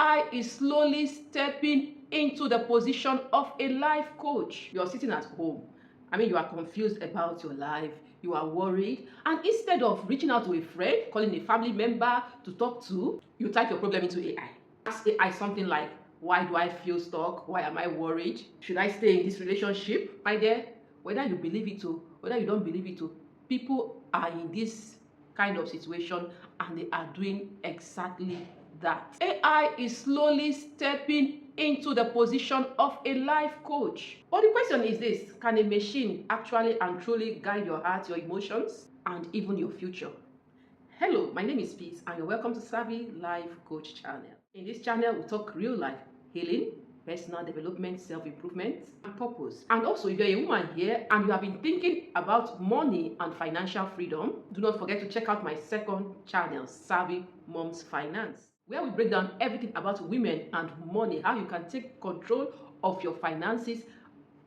AI is slowly stepping into the position of a life coach. You're sitting at home. You are confused about your life. You are worried. And instead of reaching out to a friend, calling a family member to talk to, you type your problem into AI. Ask AI something like, why do I feel stuck? Why am I worried? Should I stay in this relationship? My dear, whether you believe it or whether you don't believe it, people are in this kind of situation and they are doing exactly that. AI is slowly stepping into the position of a life coach. But the question is this: can a machine actually and truly guide your heart, your emotions, and even your future? Hello, my name is Peace and you're welcome to Savvy Life Coach channel. In this channel, we talk real life healing, personal development, self-improvement, and purpose. And also, if you're a woman here and you have been thinking about money and financial freedom, do not forget to check out my second channel, Savvy Moms Finance, where we break down everything about women and money, how you can take control of your finances.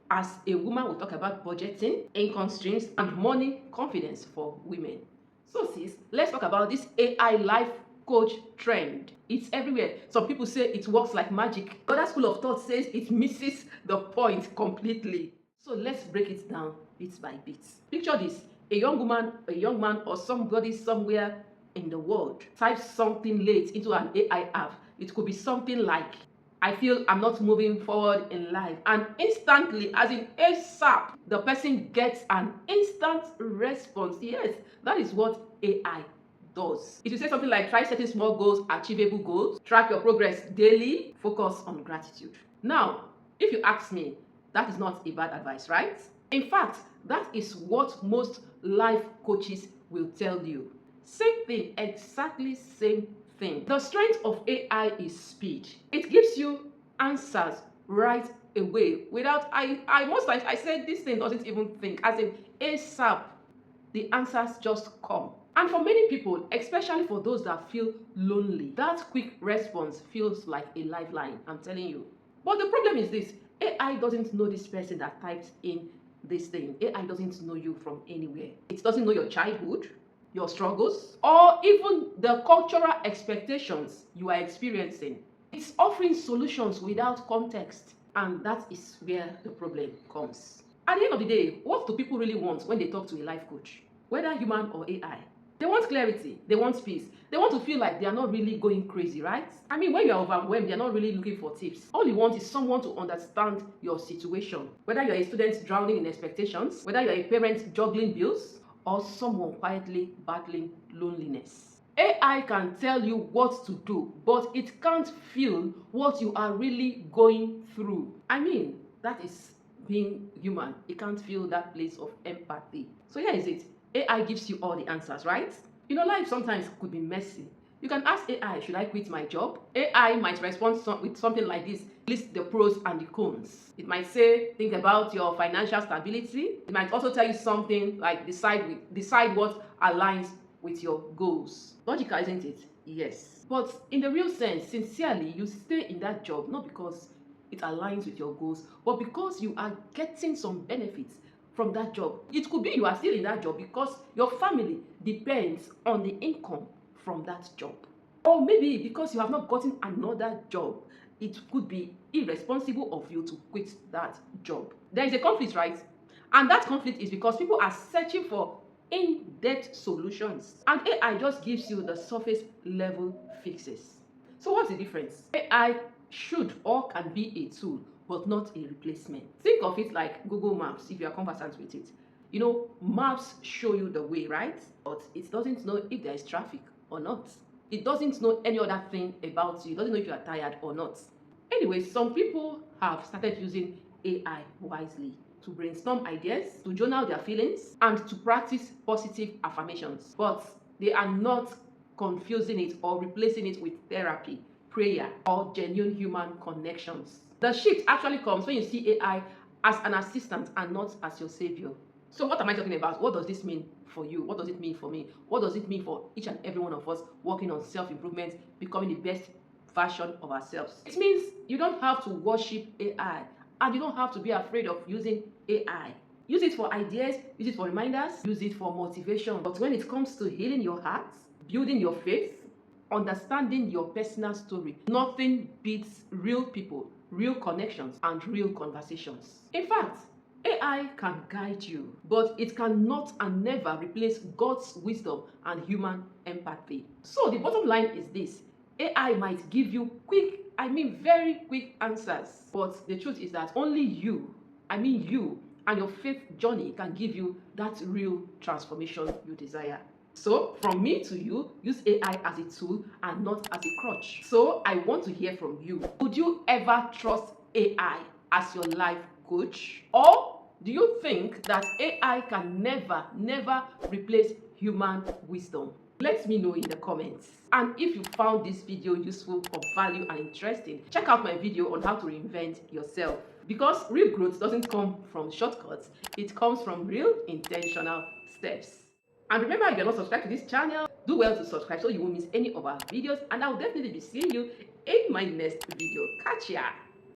As a woman, we talk about budgeting, income streams, and money confidence for women. So sis, let's talk about this AI life coach trend. It's everywhere. Some people say it works like magic. Other school of thought says it misses the point completely. So let's break it down bit by bit. Picture this: a young woman, a young man, or somebody somewhere in the world types something late into an AI app. It could be something like, I feel I'm not moving forward in life. And instantly, as in ASAP, the person gets an instant response. Yes, that is what AI does. It will say something like, try setting small goals, achievable goals, track your progress daily, focus on gratitude. Now, if you ask me, that is not a bad advice, right? In fact, that is what most life coaches will tell you. Same thing, exactly same thing. The strength of AI is speed. It gives you answers right away without, most times I said this thing doesn't even think, as in ASAP, the answers just come. And for many people, especially for those that feel lonely, that quick response feels like a lifeline, I'm telling you. But the problem is this: AI doesn't know this person that typed in this thing. AI doesn't know you from anywhere. It doesn't know your childhood, your struggles, or even the cultural expectations you are experiencing. It's offering solutions without context, and that is where the problem comes. At the end of the day, what do people really want when they talk to a life coach, whether human or AI? They want clarity, they want peace, they want to feel like they are not really going crazy, right? When you're overwhelmed, they're not really looking for tips. All you want is someone to understand your situation. Whether you're a student drowning in expectations, whether you're a parent juggling bills, or someone quietly battling loneliness. AI can tell you what to do, but it can't feel what you are really going through. That is being human. It can't feel that place of empathy. So here is it: AI gives you all the answers, right? Life sometimes could be messy. You can ask AI, should I quit my job? AI might respond with something like this: list the pros and the cons. It might say, think about your financial stability. It might also tell you something like, decide what aligns with your goals. Logical, isn't it? Yes. But in the real sense, sincerely, you stay in that job not because it aligns with your goals, but because you are getting some benefits from that job. It could be you are still in that job because your family depends on the income from that job. Or maybe because you have not gotten another job, it could be irresponsible of you to quit that job. There is a conflict, right? And that conflict is because people are searching for in-depth solutions, and AI just gives you the surface level fixes. So what's the difference? AI should or can be a tool, but not a replacement. Think of it like Google Maps if you are conversant with it. Maps show you the way, right? But it doesn't know if there is traffic or not. It doesn't know any other thing about you. It doesn't know if you are tired or not. Anyway, some people have started using AI wisely to brainstorm ideas, to journal their feelings, and to practice positive affirmations. But they are not confusing it or replacing it with therapy, prayer, or genuine human connections. The shift actually comes when you see AI as an assistant and not as your savior. So what am I talking about? What does this mean for you? What does it mean for me? What does it mean for each and every one of us working on self-improvement, becoming the best version of ourselves? It means you don't have to worship AI, and you don't have to be afraid of using AI. Use it for ideas, use it for reminders, use it for motivation. But when it comes to healing your heart, building your faith, understanding your personal story. Nothing beats real people, real connections, and real conversations. In fact, AI can guide you, but it cannot and never replace God's wisdom and human empathy. So the bottom line is this: AI might give you very quick answers, but the truth is that only you, you and your faith journey can give you that real transformation you desire. So, from me to you, use AI as a tool and not as a crutch. So, I want to hear from you. Would you ever trust AI as your life coach? Or do you think that AI can never replace human wisdom? Let me know in the comments. And if you found this video useful, of value, and interesting, check out my video on how to reinvent yourself. Because real growth doesn't come from shortcuts, it comes from real intentional steps. And remember, if you're not subscribed to this channel, do well to subscribe so you won't miss any of our videos. And I will definitely be seeing you in my next video. Catch ya!